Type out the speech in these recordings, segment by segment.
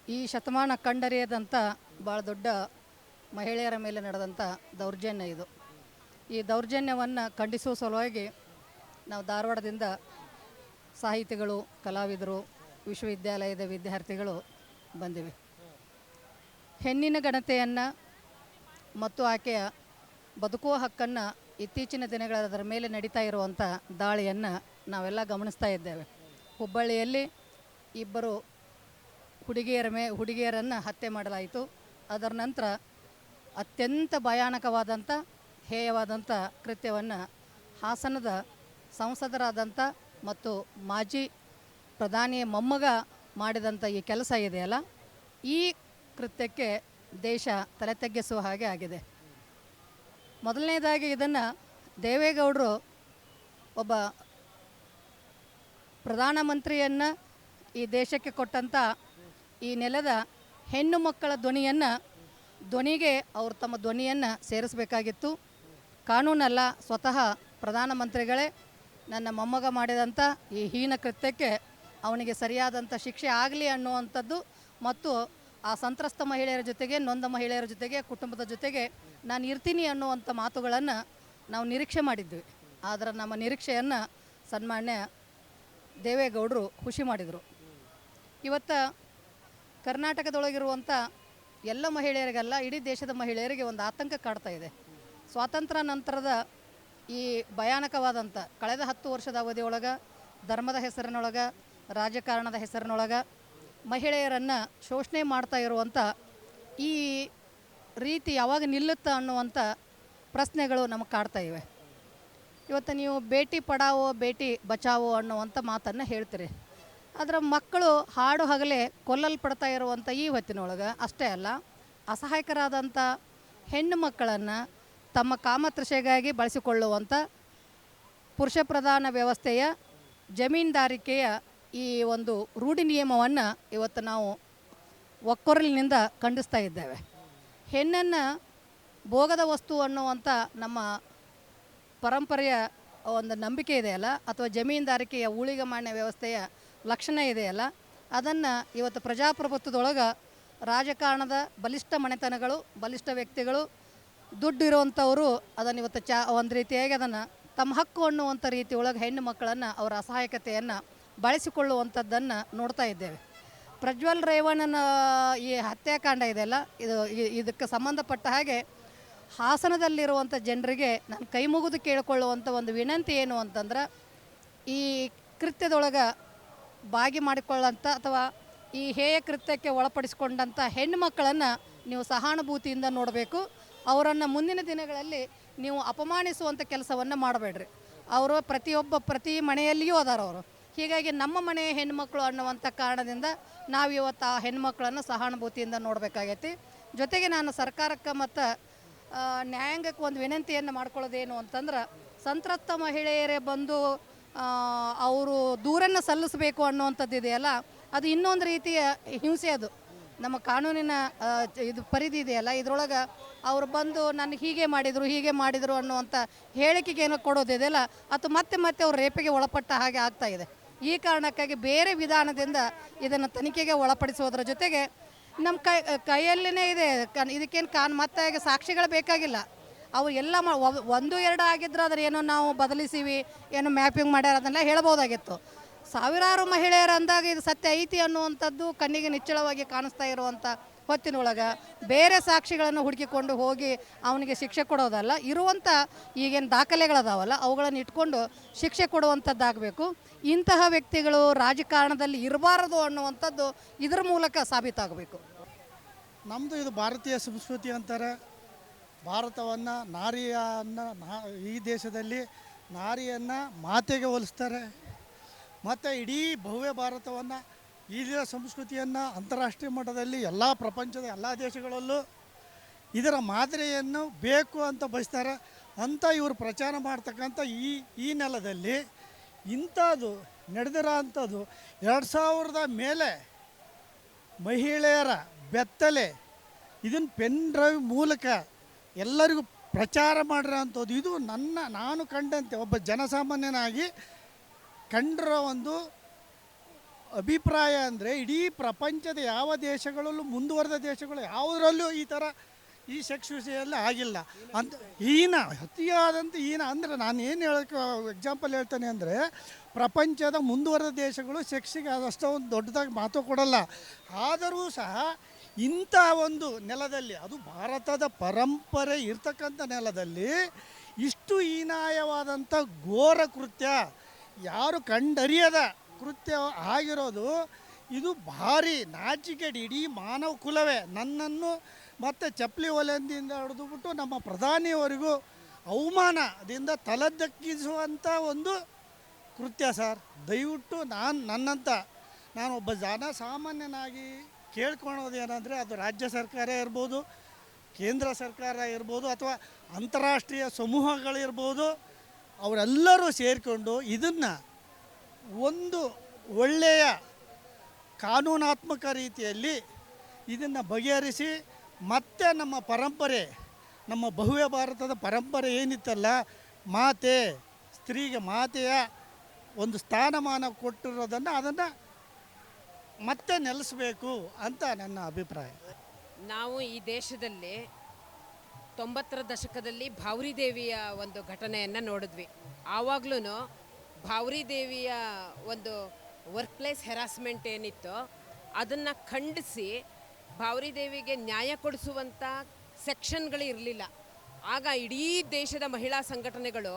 ಈ ಶತಮಾನ ಕಂಡರಿಯದಂಥ ಭಾಳ ದೊಡ್ಡ ಮಹಿಳೆಯರ ಮೇಲೆ ನಡೆದಂಥ ದೌರ್ಜನ್ಯ ಇದು. ಈ ದೌರ್ಜನ್ಯವನ್ನು ಖಂಡಿಸುವ ಸಲುವಾಗಿ ನಾವು ಧಾರವಾಡದಿಂದ ಸಾಹಿತಿಗಳು, ಕಲಾವಿದರು, ವಿಶ್ವವಿದ್ಯಾಲಯದ ವಿದ್ಯಾರ್ಥಿಗಳು ಬಂದಿವೆ. ಹೆಣ್ಣಿನ ಗಣತೆಯನ್ನು ಮತ್ತು ಆಕೆಯ ಬದುಕುವ ಹಕ್ಕನ್ನು ಇತ್ತೀಚಿನ ದಿನಗಳ ಮೇಲೆ ನಡೀತಾ ಇರುವಂಥ ದಾಳಿಯನ್ನು ನಾವೆಲ್ಲ ಗಮನಿಸ್ತಾ ಇದ್ದೇವೆ. ಹುಬ್ಬಳ್ಳಿಯಲ್ಲಿ ಇಬ್ಬರು ಹುಡುಗಿಯರನ್ನು ಹತ್ಯೆ ಮಾಡಲಾಯಿತು. ಅದರ ನಂತರ ಅತ್ಯಂತ ಭಯಾನಕವಾದಂಥ ಹೇಯವಾದಂಥ ಕೃತ್ಯವನ್ನು ಹಾಸನದ ಸಂಸದರಾದಂಥ ಮತ್ತು ಮಾಜಿ ಪ್ರಧಾನಿಯ ಮೊಮ್ಮಗ ಮಾಡಿದಂಥ ಈ ಕೆಲಸ ಇದೆಯಲ್ಲ, ಈ ಕೃತ್ಯಕ್ಕೆ ದೇಶ ತಲೆ ತಗ್ಗಿಸುವ ಹಾಗೆ ಆಗಿದೆ. ಮೊದಲನೇದಾಗಿ ಇದನ್ನು ದೇವೇಗೌಡರು ಒಬ್ಬ ಪ್ರಧಾನಮಂತ್ರಿಯನ್ನು ಈ ದೇಶಕ್ಕೆ ಕೊಟ್ಟಂಥ ಈ ನೆಲದ ಹೆಣ್ಣು ಮಕ್ಕಳ ಧ್ವನಿಗೆ ಅವರು ತಮ್ಮ ಧ್ವನಿಯನ್ನು ಸೇರಿಸಬೇಕಾಗಿತ್ತು. ಕಾನೂನಲ್ಲ, ಸ್ವತಃ ಪ್ರಧಾನಮಂತ್ರಿಗಳೇ ನನ್ನ ಮೊಮ್ಮಗ ಮಾಡಿದಂಥ ಈ ಹೀನ ಕೃತ್ಯಕ್ಕೆ ಅವನಿಗೆ ಸರಿಯಾದಂಥ ಶಿಕ್ಷೆ ಆಗಲಿ ಅನ್ನುವಂಥದ್ದು ಮತ್ತು ಆ ಸಂತ್ರಸ್ತ ಮಹಿಳೆಯರ ಜೊತೆಗೆ, ನೊಂದ ಮಹಿಳೆಯರ ಜೊತೆಗೆ, ಕುಟುಂಬದ ಜೊತೆಗೆ ನಾನು ಇರ್ತೀನಿ ಅನ್ನುವಂಥ ಮಾತುಗಳನ್ನು ನಾವು ನಿರೀಕ್ಷೆ ಮಾಡಿದ್ವಿ. ಆದರೆ ನಮ್ಮ ನಿರೀಕ್ಷೆಯನ್ನು ಸನ್ಮಾನ್ಯ ದೇವೇಗೌಡರು ಖುಷಿ ಮಾಡಿದರು. ಇವತ್ತು ಕರ್ನಾಟಕದೊಳಗಿರುವಂಥ ಎಲ್ಲ ಮಹಿಳೆಯರಿಗೆಲ್ಲ, ಇಡೀ ದೇಶದ ಮಹಿಳೆಯರಿಗೆ ಒಂದು ಆತಂಕ ಕಾಡ್ತಾ ಇದೆ. ಸ್ವಾತಂತ್ರ್ಯ ನಂತರದ ಈ ಭಯಾನಕವಾದಂಥ ಕಳೆದ 10 ವರ್ಷದ ಅವಧಿಯೊಳಗೆ ಧರ್ಮದ ಹೆಸರಿನೊಳಗೆ, ರಾಜಕಾರಣದ ಹೆಸರಿನೊಳಗೆ ಮಹಿಳೆಯರನ್ನು ಶೋಷಣೆ ಮಾಡ್ತಾ ಇರುವಂಥ ಈ ರೀತಿ ಯಾವಾಗ ನಿಲ್ಲುತ್ತಾ ಅನ್ನುವಂಥ ಪ್ರಶ್ನೆಗಳು ನಮಗೆ ಕಾಡ್ತಾ ಇವೆ. ಇವತ್ತು ನೀವು ಬೇಟಿ ಪಡಾವೋ ಬೇಟಿ ಬಚಾವೋ ಅನ್ನುವಂಥ ಮಾತನ್ನು ಹೇಳ್ತೀರಿ. ಅದರ ಮಕ್ಕಳು ಹಾಡು ಹಗಲೇ ಕೊಲ್ಲಲ್ಪಡ್ತಾ ಇರುವಂಥ ಈ ಹೊತ್ತಿನೊಳಗೆ ಅಷ್ಟೇ ಅಲ್ಲ, ಅಸಹಾಯಕರಾದಂಥ ಹೆಣ್ಣು ಮಕ್ಕಳನ್ನು ತಮ್ಮ ಕಾಮತೃಷೆಗಾಗಿ ಬಳಸಿಕೊಳ್ಳುವಂಥ ಪುರುಷ ಪ್ರಧಾನ ವ್ಯವಸ್ಥೆಯ ಜಮೀನ್ದಾರಿಕೆಯ ಈ ಒಂದು ರೂಢಿ ನಿಯಮವನ್ನು ಇವತ್ತು ನಾವು ಒಕ್ಕೊರಲಿನಿಂದ ಖಂಡಿಸ್ತಾ ಇದ್ದೇವೆ. ಹೆಣ್ಣನ್ನು ಭೋಗದ ವಸ್ತು ಅನ್ನುವಂಥ ನಮ್ಮ ಪರಂಪರೆಯ ಒಂದು ನಂಬಿಕೆ ಇದೆಯಲ್ಲ, ಅಥವಾ ಜಮೀನ್ದಾರಿಕೆಯ ಊಳಿಗಮಾನ್ಯ ವ್ಯವಸ್ಥೆಯ ಲಕ್ಷಣ ಇದೆಯಲ್ಲ, ಅದನ್ನು ಇವತ್ತು ಪ್ರಜಾಪ್ರಭುತ್ವದೊಳಗೆ ರಾಜಕಾರಣದ ಬಲಿಷ್ಠ ಮನೆತನಗಳು, ಬಲಿಷ್ಠ ವ್ಯಕ್ತಿಗಳು, ದುಡ್ಡು ಇರುವಂಥವರು ಅದನ್ನು ಇವತ್ತು ಒಂದು ರೀತಿಯಾಗಿ ಅದನ್ನು ತಮ್ಮ ಹಕ್ಕು ಅನ್ನುವಂಥ ರೀತಿ ಒಳಗೆ ಹೆಣ್ಣು ಮಕ್ಕಳನ್ನು ಅವರ ಅಸಹಾಯಕತೆಯನ್ನು ಬಳಸಿಕೊಳ್ಳುವಂಥದ್ದನ್ನು ನೋಡ್ತಾ ಇದ್ದೇವೆ. ಪ್ರಜ್ವಲ್ ರೇವಣ್ಣನ ಈ ಹತ್ಯಾಕಾಂಡ ಇದೆಯಲ್ಲ, ಇದಕ್ಕೆ ಸಂಬಂಧಪಟ್ಟ ಹಾಗೆ ಹಾಸನದಲ್ಲಿರುವಂಥ ಜನರಿಗೆ ನಾನು ಕೈ ಮುಗಿದು ಕೇಳಿಕೊಳ್ಳುವಂಥ ಒಂದು ವಿನಂತಿ ಏನು ಅಂತಂದ್ರೆ, ಈ ಕೃತ್ಯದೊಳಗೆ ಭಾಗಿ ಮಾಡಿಕೊಳ್ಳಂಥ ಅಥವಾ ಈ ಹೇಯ ಕೃತ್ಯಕ್ಕೆ ಒಳಪಡಿಸಿಕೊಂಡಂಥ ಹೆಣ್ಣು ಮಕ್ಕಳನ್ನು ನೀವು ಸಹಾನುಭೂತಿಯಿಂದ ನೋಡಬೇಕು. ಅವರನ್ನು ಮುಂದಿನ ದಿನಗಳಲ್ಲಿ ನೀವು ಅಪಮಾನಿಸುವಂಥ ಕೆಲಸವನ್ನು ಮಾಡಬೇಡ್ರಿ. ಅವರು ಪ್ರತಿ ಮನೆಯಲ್ಲಿಯೂ ಅದಾರ ಅವರು. ಹೀಗಾಗಿ ನಮ್ಮ ಮನೆಯ ಹೆಣ್ಮಕ್ಳು ಅನ್ನುವಂಥ ಕಾರಣದಿಂದ ನಾವು ಇವತ್ತು ಆ ಹೆಣ್ಮಕ್ಳನ್ನು ಸಹಾನುಭೂತಿಯಿಂದ ನೋಡಬೇಕಾಗೈತಿ. ಜೊತೆಗೆ ನಾನು ಸರ್ಕಾರಕ್ಕೆ ಮತ್ತು ನ್ಯಾಯಾಂಗಕ್ಕೆ ಒಂದು ವಿನಂತಿಯನ್ನು ಮಾಡ್ಕೊಳ್ಳೋದೇನು ಅಂತಂದ್ರೆ, ಸಂತ್ರಸ್ತ ಮಹಿಳೆಯರೇ ಬಂದು ಅವರು ದೂರನ್ನು ಸಲ್ಲಿಸಬೇಕು ಅನ್ನುವಂಥದ್ದು ಇದೆಯಲ್ಲ, ಅದು ಇನ್ನೊಂದು ರೀತಿಯ ಹಿಂಸೆ. ಅದು ನಮ್ಮ ಕಾನೂನಿನ ಇದು ಪರಿಧಿ ಇದೆಯಲ್ಲ, ಇದರೊಳಗೆ ಅವರು ಬಂದು ನನಗೆ ಹೀಗೆ ಮಾಡಿದರು ಅನ್ನುವಂಥ ಹೇಳಿಕೆಗೆ ಏನೋ ಕೊಡೋದಿದೆಯಲ್ಲ, ಅದು ಮತ್ತೆ ಅವ್ರು ರೇಪಿಗೆ ಒಳಪಟ್ಟ ಹಾಗೆ ಆಗ್ತಾ ಇದೆ. ಈ ಕಾರಣಕ್ಕಾಗಿ ಬೇರೆ ವಿಧಾನದಿಂದ ಇದನ್ನು ತನಿಖೆಗೆ ಒಳಪಡಿಸೋದ್ರ ಜೊತೆಗೆ ನಮ್ಮ ಕೈಯಲ್ಲೇ ಇದೆ. ಇದಕ್ಕೇನು ಮತ್ತೆ ಸಾಕ್ಷಿಗಳು ಬೇಕಾಗಿಲ್ಲ. ಅವು ಎಲ್ಲ 1-2 ಆಗಿದ್ರೆ ಅದರ ಏನೋ ನಾವು ಬದಲಿಸಿವಿ, ಏನೋ ಮ್ಯಾಪಿಂಗ್ ಮಾಡ್ಯಾರ, ಅದನ್ನೆಲ್ಲ ಹೇಳ್ಬೋದಾಗಿತ್ತು. ಸಾವಿರಾರು ಮಹಿಳೆಯರು ಅಂದಾಗ ಇದು ಸತ್ಯ ಐತಿ ಅನ್ನುವಂಥದ್ದು ಕಣ್ಣಿಗೆ ನಿಚ್ಚಳವಾಗಿ ಕಾಣಿಸ್ತಾ ಇರುವಂಥ ಹೊತ್ತಿನೊಳಗೆ ಬೇರೆ ಸಾಕ್ಷಿಗಳನ್ನು ಹುಡುಕಿಕೊಂಡು ಹೋಗಿ ಅವನಿಗೆ ಶಿಕ್ಷೆ ಕೊಡೋದಲ್ಲ, ಇರುವಂಥ ಈಗೇನು ದಾಖಲೆಗಳದಾವಲ್ಲ ಅವುಗಳನ್ನು ಇಟ್ಕೊಂಡು ಶಿಕ್ಷೆ ಕೊಡುವಂಥದ್ದಾಗಬೇಕು. ಇಂತಹ ವ್ಯಕ್ತಿಗಳು ರಾಜಕಾರಣದಲ್ಲಿ ಇರಬಾರದು ಅನ್ನುವಂಥದ್ದು ಇದರ ಮೂಲಕ ಸಾಬೀತಾಗಬೇಕು. ನಮ್ಮದು ಇದು ಭಾರತೀಯ ಸಂಸ್ಕೃತಿ ಅಂತಾರೆ. ಭಾರತವನ್ನು ಈ ದೇಶದಲ್ಲಿ ನಾರಿಯನ್ನು ಮಾತೆಗೆ ಹೋಲಿಸ್ತಾರೆ. ಮತ್ತು ಇಡೀ ಭವ್ಯ ಭಾರತವನ್ನು, ಈ ಸಂಸ್ಕೃತಿಯನ್ನು ಅಂತಾರಾಷ್ಟ್ರೀಯ ಮಟ್ಟದಲ್ಲಿ ಎಲ್ಲ ಪ್ರಪಂಚದ ಎಲ್ಲ ದೇಶಗಳಲ್ಲೂ ಇದರ ಮಾದರಿಯನ್ನು ಬೇಕು ಅಂತ ಬಯಸ್ತಾರೆ. ಅಂತ ಇವರು ಪ್ರಚಾರ ಮಾಡ್ತಕ್ಕಂಥ ಈ ನೆಲದಲ್ಲಿ ಇಂಥದ್ದು ನಡೆದಿರೋ ಅಂಥದ್ದು 2000 ಮೇಲೆ ಮಹಿಳೆಯರ ಬೆತ್ತಲೆ ಇದನ್ನು ಪೆನ್ ಡ್ರೈವ್ ಮೂಲಕ ಎಲ್ಲರಿಗೂ ಪ್ರಚಾರ ಮಾಡಿರೋ ಅಂಥದ್ದು. ಇದು ನಾನು ಕಂಡಂತೆ ಒಬ್ಬ ಜನಸಾಮಾನ್ಯನಾಗಿ ಕಂಡಿರೋ ಒಂದು ಅಭಿಪ್ರಾಯ ಅಂದರೆ ಇಡೀ ಪ್ರಪಂಚದ ಯಾವ ದೇಶಗಳಲ್ಲೂ ಮುಂದುವರೆದ ದೇಶಗಳು ಯಾವುದರಲ್ಲೂ ಈ ಥರ ಈ ಸೆಕ್ಸ್ ವಿಷಯದಲ್ಲಿ ಆಗಿಲ್ಲ ಅಂತ ಹೀನ ಅತಿಯಾದಂಥ ಹೀನ ಅಂದರೆ ನಾನು ಏನು ಹೇಳೋಕ್ಕೆ ಎಕ್ಸಾಂಪಲ್ ಹೇಳ್ತೇನೆ ಅಂದರೆ ಪ್ರಪಂಚದ ಮುಂದುವರೆದ ದೇಶಗಳು ಸೆಕ್ಸಿಗೆ ಅದಷ್ಟೊಂದು ದೊಡ್ಡದಾಗಿ ಮಾತು ಕೊಡಲ್ಲ. ಆದರೂ ಸಹ ಇಂಥ ಒಂದು ನೆಲದಲ್ಲಿ, ಅದು ಭಾರತದ ಪರಂಪರೆ ಇರ್ತಕ್ಕಂಥ ನೆಲದಲ್ಲಿ ಇಷ್ಟು ಹೀನಾಯವಾದಂಥ ಘೋರ ಕೃತ್ಯ, ಯಾರು ಕಂಡರಿಯದ ಕೃತ್ಯ ಆಗಿರೋದು, ಇದು ಭಾರಿ ನಾಚಿಕೆಡಿ ಇಡೀ ಮಾನವ ಕುಲವೇ. ನನ್ನನ್ನು ಮತ್ತು ಚಪ್ಪಲಿ ಒಲೆಯಿಂದ ಹಿಡಿದುಬಿಟ್ಟು ನಮ್ಮ ಪ್ರಧಾನಿಯವರಿಗೂ ಅವಮಾನದಿಂದ ತಲೆದಕ್ಕಿಸುವಂಥ ಒಂದು ಕೃತ್ಯ ಸರ್. ದಯವಿಟ್ಟು ನಾನೊಬ್ಬ ಜನಸಾಮಾನ್ಯನಾಗಿ ಕೇಳ್ಕೊಳೋದು ಏನಂದರೆ, ಅದು ರಾಜ್ಯ ಸರ್ಕಾರ ಇರ್ಬೋದು, ಕೇಂದ್ರ ಸರ್ಕಾರ ಇರ್ಬೋದು, ಅಥವಾ ಅಂತಾರಾಷ್ಟ್ರೀಯ ಸಮೂಹಗಳಿರ್ಬೋದು, ಅವರೆಲ್ಲರೂ ಸೇರಿಕೊಂಡು ಇದನ್ನು ಒಂದು ಒಳ್ಳೆಯ ಕಾನೂನಾತ್ಮಕ ರೀತಿಯಲ್ಲಿ ಇದನ್ನು ಬಗೆಹರಿಸಿ, ಮತ್ತೆ ನಮ್ಮ ಪರಂಪರೆ, ನಮ್ಮ ಭವ್ಯ ಭಾರತದ ಪರಂಪರೆ ಏನಿತ್ತಲ್ಲ, ಮಾತೆ, ಸ್ತ್ರೀಗೆ ಮಾತೆಯ ಒಂದು ಸ್ಥಾನಮಾನ ಕೊಟ್ಟಿರೋದನ್ನು ಅದನ್ನು ಮತ್ತೆ ನೆಲೆಸಬೇಕು ಅಂತ ನನ್ನ ಅಭಿಪ್ರಾಯ. ನಾವು ಈ ದೇಶದಲ್ಲಿ 90ರ ದಶಕದಲ್ಲಿ ಭಾವರಿ ದೇವಿಯ ಒಂದು ಘಟನೆಯನ್ನು ನೋಡಿದ್ವಿ. ಆವಾಗ್ಲೂ ಭಾವರಿ ದೇವಿಯ ಒಂದು ವರ್ಕ್ ಪ್ಲೇಸ್ ಹೆರಾಸ್ಮೆಂಟ್ ಏನಿತ್ತು ಅದನ್ನು ಖಂಡಿಸಿ ಭಾವರಿ ದೇವಿಗೆ ನ್ಯಾಯ ಕೊಡಿಸುವಂಥ ಸೆಕ್ಷನ್ಗಳು ಇರಲಿಲ್ಲ. ಆಗ ಇಡೀ ದೇಶದ ಮಹಿಳಾ ಸಂಘಟನೆಗಳು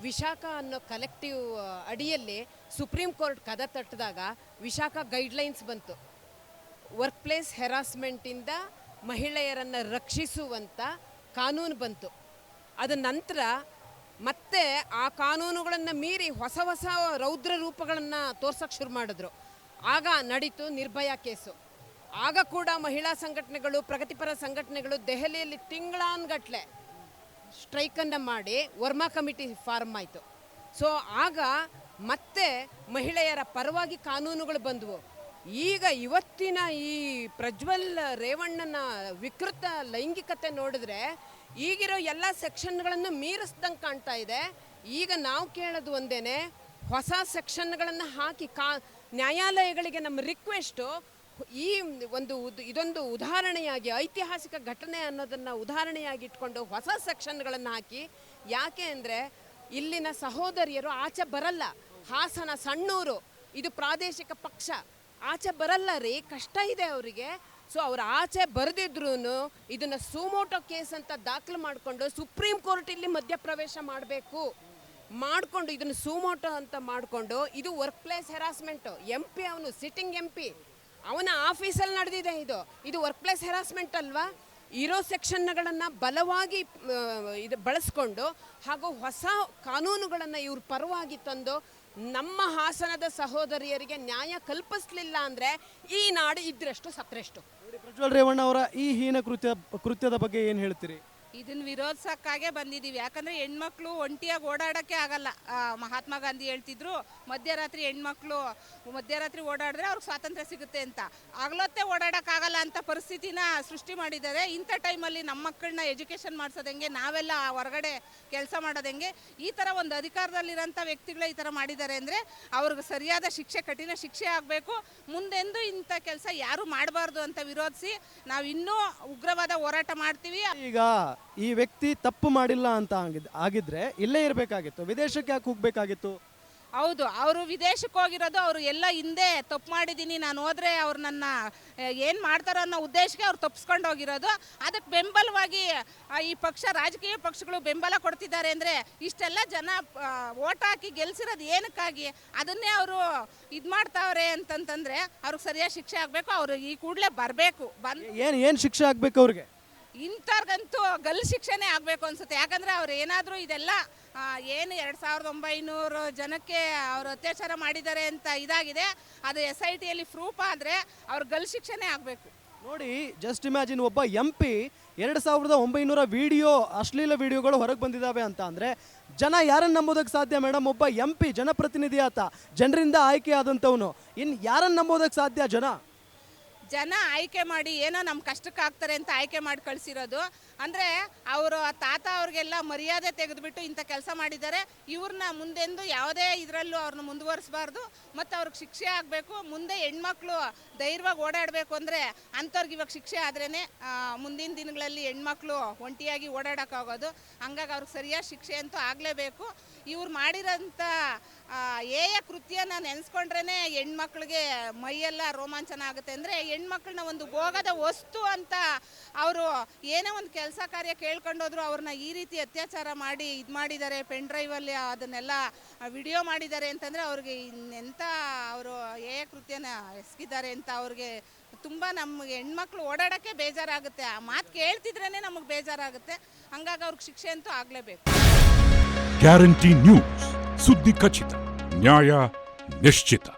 ವಿಶಾಖ ಅನ್ನೋ ಕಲೆಕ್ಟಿವ್ ಅಡಿಯಲ್ಲಿ ಸುಪ್ರೀಂ ಕೋರ್ಟ್ ಕದ ತಟ್ಟಿದಾಗ ವಿಶಾಖ ಗೈಡ್ಲೈನ್ಸ್ ಬಂತು. ವರ್ಕ್ ಪ್ಲೇಸ್ ಹೆರಾಸ್ಮೆಂಟಿಂದ ಮಹಿಳೆಯರನ್ನು ರಕ್ಷಿಸುವಂಥ ಕಾನೂನು ಬಂತು. ಅದ ನಂತರ ಮತ್ತೆ ಆ ಕಾನೂನುಗಳನ್ನು ಮೀರಿ ಹೊಸ ಹೊಸ ರೌದ್ರ ರೂಪಗಳನ್ನು ತೋರ್ಸೋಕ್ಕೆ ಶುರು ಮಾಡಿದ್ರು. ಆಗ ನಡೀತು ನಿರ್ಭಯ ಕೇಸು. ಆಗ ಕೂಡ ಮಹಿಳಾ ಸಂಘಟನೆಗಳು, ಪ್ರಗತಿಪರ ಸಂಘಟನೆಗಳು ದೆಹಲಿಯಲ್ಲಿ ತಿಂಗಳಾನ್ಗಟ್ಲೆ ಸ್ಟ್ರೈಕನ್ನು ಮಾಡಿ ವರ್ಮಾ ಕಮಿಟಿ ಫಾರ್ಮ್ ಆಯಿತು. ಸೊ ಆಗ ಮತ್ತೆ ಮಹಿಳೆಯರ ಪರವಾಗಿ ಕಾನೂನುಗಳು ಬಂದವು. ಈಗ ಇವತ್ತಿನ ಈ ಪ್ರಜ್ವಲ್ ರೇವಣ್ಣನ ವಿಕೃತ ಲೈಂಗಿಕತೆ ನೋಡಿದ್ರೆ ಈಗಿರೋ ಎಲ್ಲ ಸೆಕ್ಷನ್ಗಳನ್ನು ಮೀರಿಸ್ದಂಗೆ ಕಾಣ್ತಾ ಇದೆ. ಈಗ ನಾವು ಕೇಳೋದು ಒಂದೇನೆ, ಹೊಸ ಸೆಕ್ಷನ್ಗಳನ್ನು ಹಾಕಿ ನ್ಯಾಯಾಲಯಗಳಿಗೆ ನಮ್ಮ ರಿಕ್ವೆಸ್ಟು, ಈ ಇದೊಂದು ಉದಾಹರಣೆಯಾಗಿ, ಐತಿಹಾಸಿಕ ಘಟನೆ ಅನ್ನೋದನ್ನು ಉದಾಹರಣೆಯಾಗಿ ಇಟ್ಕೊಂಡು ಹೊಸ ಸೆಕ್ಷನ್ಗಳನ್ನು ಹಾಕಿ. ಯಾಕೆ ಅಂದರೆ ಇಲ್ಲಿನ ಸಹೋದರಿಯರು ಆಚೆ ಬರಲ್ಲ. ಹಾಸನ, ಸಣ್ಣೂರು ಇದು ಪ್ರಾದೇಶಿಕ ಪಕ್ಷ, ಆಚೆ ಬರಲ್ಲ ರೀ, ಕಷ್ಟ ಇದೆ ಅವರಿಗೆ. ಸೊ ಅವ್ರು ಆಚೆ ಬರೆದಿದ್ರು ಇದನ್ನು ಸೂಮೋಟೋ ಕೇಸ್ ಅಂತ ದಾಖಲು ಮಾಡಿಕೊಂಡು ಸುಪ್ರೀಂ ಕೋರ್ಟ್ ಇಲ್ಲಿ ಮಧ್ಯಪ್ರವೇಶ ಮಾಡಬೇಕು, ಮಾಡಿಕೊಂಡು ಇದನ್ನು ಸೂಮೋಟೋ ಅಂತ ಮಾಡಿಕೊಂಡು, ಇದು ವರ್ಕ್ ಪ್ಲೇಸ್ ಹೆರಾಸ್ಮೆಂಟು. MP ಅವನು ಸಿಟ್ಟಿಂಗ್ MP, ಅವನ ಆಫೀಸಲ್ಲಿ ನಡೆದಿದೆ ಇದು ವರ್ಕ್ ಪ್ಲೇಸ್ ಹೆರಾಸ್ಮೆಂಟ್ ಅಲ್ವಾ? ಇರೋ ಸೆಕ್ಷನ್ಗಳನ್ನು ಬಲವಾಗಿ ಇದು ಬಳಸ್ಕೊಂಡು ಹಾಗೂ ಹೊಸ ಕಾನೂನುಗಳನ್ನು ಇವ್ರ ಪರವಾಗಿ ತಂದು ನಮ್ಮ ಹಾಸನದ ಸಹೋದರಿಯರಿಗೆ ನ್ಯಾಯ ಕಲ್ಪಿಸಲಿಲ್ಲ ಅಂದರೆ ಈ ನಾಡು ಇದ್ರೆಷ್ಟು ಸತ್ರೆಷ್ಟು. ಪ್ರಜ್ವಲ್ ರೇವಣ್ಣ ಅವರ ಈ ಹೀನ ಕೃತ್ಯದ ಬಗ್ಗೆ ಏನು ಹೇಳ್ತೀರಿ? ಇದನ್ನು ವಿರೋಧಿಸೋಕ್ಕಾಗೆ ಬಂದಿದ್ದೀವಿ. ಯಾಕಂದರೆ ಹೆಣ್ಮಕ್ಳು ಒಂಟಿಯಾಗಿ ಓಡಾಡೋಕ್ಕೆ ಆಗಲ್ಲ. ಮಹಾತ್ಮ ಗಾಂಧಿ ಹೇಳ್ತಿದ್ರು, ಮಧ್ಯರಾತ್ರಿ ಹೆಣ್ಮಕ್ಳು ಮಧ್ಯರಾತ್ರಿ ಓಡಾಡಿದ್ರೆ ಅವ್ರಿಗೆ ಸ್ವಾತಂತ್ರ್ಯ ಸಿಗುತ್ತೆ ಅಂತ. ಆಗ್ಲೊತ್ತೆ ಓಡಾಡೋಕ್ಕಾಗಲ್ಲ ಅಂತ ಪರಿಸ್ಥಿತಿನ ಸೃಷ್ಟಿ ಮಾಡಿದ್ದಾರೆ. ಇಂಥ ಟೈಮಲ್ಲಿ ನಮ್ಮ ಮಕ್ಕಳನ್ನ ಎಜುಕೇಷನ್ ಮಾಡಿಸೋದಂಗೆ, ನಾವೆಲ್ಲ ಹೊರಗಡೆ ಕೆಲಸ ಮಾಡೋದಂಗೆ, ಈ ಥರ ಒಂದು ಅಧಿಕಾರದಲ್ಲಿರೋಂಥ ವ್ಯಕ್ತಿಗಳೇ ಈ ಥರ ಮಾಡಿದ್ದಾರೆ ಅಂದರೆ ಅವ್ರಿಗೆ ಸರಿಯಾದ ಶಿಕ್ಷೆ, ಕಠಿಣ ಶಿಕ್ಷೆ ಆಗಬೇಕು. ಮುಂದೆಂದು ಇಂಥ ಕೆಲಸ ಯಾರೂ ಮಾಡಬಾರ್ದು ಅಂತ ವಿರೋಧಿಸಿ ನಾವು ಇನ್ನೂ ಉಗ್ರವಾದ ಹೋರಾಟ ಮಾಡ್ತೀವಿ. ಈಗ ಈ ವ್ಯಕ್ತಿ ತಪ್ಪು ಮಾಡಿಲ್ಲ ಅಂತ ಆಗಿದ್ರೆ ಇಲ್ಲೇ ಇರಬೇಕಾಗಿತ್ತು, ವಿದೇಶಕ್ಕೆ ಯಾಕೆ ಹೋಗ್ಬೇಕಾಗಿತ್ತು? ಹೌದು, ಅವರು ವಿದೇಶಕ್ಕೆ ಹೋಗಿರೋದು, ಅವರು ಎಲ್ಲ ಹಿಂದೆ ತಪ್ಪು ಮಾಡಿದ್ದೀನಿ, ನಾನು ಹೋದರೆ ಅವ್ರು ನನ್ನ ಏನು ಮಾಡ್ತಾರೋ ಅನ್ನೋ ಉದ್ದೇಶಕ್ಕೆ ಅವ್ರು ತಪ್ಪಿಸ್ಕೊಂಡು ಹೋಗಿರೋದು. ಅದಕ್ಕೆ ಬೆಂಬಲವಾಗಿ ಈ ಪಕ್ಷ, ರಾಜಕೀಯ ಪಕ್ಷಗಳು ಬೆಂಬಲ ಕೊಡ್ತಿದ್ದಾರೆ ಅಂದರೆ ಇಷ್ಟೆಲ್ಲ ಜನ ಓಟ್ ಹಾಕಿ ಗೆಲ್ಸಿರೋದು ಏನಕ್ಕಾಗಿ? ಅದನ್ನೇ ಅವರು ಇದು ಮಾಡ್ತಾವ್ರೆ ಅಂತಂತಂದರೆ ಅವ್ರಿಗೆ ಸರಿಯಾದ ಶಿಕ್ಷೆ ಆಗಬೇಕು. ಅವರು ಈ ಕೂಡಲೇ ಬರಬೇಕು. ಏನು ಶಿಕ್ಷೆ ಆಗಬೇಕು ಅವ್ರಿಗೆ? ಇಂಥವ್ರಿಗಂತೂ ಗಲ್ಲು ಶಿಕ್ಷೆನೇ ಆಗಬೇಕು ಅನ್ಸುತ್ತೆ. ಯಾಕಂದರೆ ಅವ್ರು ಏನಾದರೂ ಇದೆಲ್ಲ ಏನು 2900 ಜನಕ್ಕೆ ಅವರು ಅತ್ಯಾಚಾರ ಮಾಡಿದ್ದಾರೆ ಅಂತ ಇದಾಗಿದೆ, ಅದು SITಯಲ್ಲಿ ಪ್ರೂಫ್ ಆದರೆ ಅವ್ರು ಗಲ್ಲು ಶಿಕ್ಷೆನೇ ಆಗಬೇಕು. ನೋಡಿ, ಜಸ್ಟ್ ಇಮ್ಯಾಜಿನ್, ಒಬ್ಬ MP 2900 ಅಶ್ಲೀಲ ವಿಡಿಯೋಗಳು ಹೊರಗೆ ಬಂದಿದ್ದಾವೆ ಅಂತ ಅಂದರೆ ಜನ ಯಾರನ್ನು ನಂಬೋದಕ್ಕೆ ಸಾಧ್ಯ ಮೇಡಮ್? ಒಬ್ಬ MP ಜನಪ್ರತಿನಿಧಿ ಆತ, ಜನರಿಂದ ಆಯ್ಕೆ ಆದಂಥವನು, ಇನ್ನು ಯಾರನ್ನು ನಂಬೋದಕ್ಕೆ ಸಾಧ್ಯ ಜನ? ಜನ ಆಯ್ಕೆ ಮಾಡಿ ಏನೋ ನಮ್ಮ ಕಷ್ಟಕ್ಕೆ ಆಗ್ತಾರೆ ಅಂತ ಆಯ್ಕೆ ಮಾಡಿ ಕಳಿಸಿರೋದು. ಅಂದರೆ ಅವರು ತಾತ ಅವ್ರಿಗೆಲ್ಲ ಮರ್ಯಾದೆ ತೆಗೆದುಬಿಟ್ಟು ಇಂಥ ಕೆಲಸ ಮಾಡಿದ್ದಾರೆ. ಇವ್ರನ್ನ ಮುಂದೆಂದು ಯಾವುದೇ ಇದರಲ್ಲೂ ಅವ್ರನ್ನ ಮುಂದುವರಿಸಬಾರ್ದು ಮತ್ತು ಅವ್ರಿಗೆ ಶಿಕ್ಷೆ ಆಗಬೇಕು. ಮುಂದೆ ಹೆಣ್ಮಕ್ಳು ಧೈರ್ಯವಾಗಿ ಓಡಾಡಬೇಕು ಅಂದರೆ ಅಂಥವ್ರಿಗೆ ಇವಾಗ ಶಿಕ್ಷೆ ಆದ್ರೇ ಮುಂದಿನ ದಿನಗಳಲ್ಲಿ ಹೆಣ್ಮಕ್ಳು ಒಂಟಿಯಾಗಿ ಓಡಾಡೋಕ್ಕಾಗೋದು. ಹಂಗಾಗಿ ಅವ್ರಿಗೆ ಸರಿಯಾದ ಶಿಕ್ಷೆ ಅಂತೂ ಆಗಲೇಬೇಕು. ಇವ್ರು ಮಾಡಿರೋಂಥ ಹೇಯ ಕೃತ್ಯನ ನೆನೆಸ್ಕೊಂಡ್ರೇ ಹೆಣ್ಮಕ್ಳಿಗೆ ಮೈಯೆಲ್ಲ ರೋಮಾಂಚನ ಆಗುತ್ತೆ. ಅಂದರೆ ಹೆಣ್ಮಕ್ಳನ್ನ ಒಂದು ಭೋಗದ ವಸ್ತು ಅಂತ ಅವರು ಏನೇ ಒಂದು ಕೆಲಸ ಕಾರ್ಯ ಕೇಳ್ಕೊಂಡೋದ್ರು ಅವ್ರನ್ನ ಈ ರೀತಿ ಅತ್ಯಾಚಾರ ಮಾಡಿ ಇದು ಮಾಡಿದ್ದಾರೆ. ಪೆನ್ ಡ್ರೈವಲ್ಲಿ ಅದನ್ನೆಲ್ಲ ವಿಡಿಯೋ ಮಾಡಿದ್ದಾರೆ ಅಂತಂದರೆ ಅವ್ರಿಗೆ ಇನ್ನೆಂಥ ಅವರು ಹೇಯ ಕೃತ್ಯನ ಎಸಗಿದ್ದಾರೆ ಅಂತ ಅವ್ರಿಗೆ ತುಂಬ ನಮಗೆ ಹೆಣ್ಮಕ್ಳು ಓಡಾಡೋಕ್ಕೆ ಬೇಜಾರಾಗುತ್ತೆ. ಆ ಮಾತು ಕೇಳ್ತಿದ್ರೇ ನಮಗೆ ಬೇಜಾರಾಗುತ್ತೆ. ಹಂಗಾಗಿ ಅವ್ರಿಗೆ ಶಿಕ್ಷೆ ಅಂತೂ ಆಗಲೇಬೇಕು. ಗ್ಯಾರಂಟಿ ನ್ಯೂಸ್, ಸುದ್ದಿ ಖಚಿತ, ನ್ಯಾಯ ನಿಶ್ಚಿತ.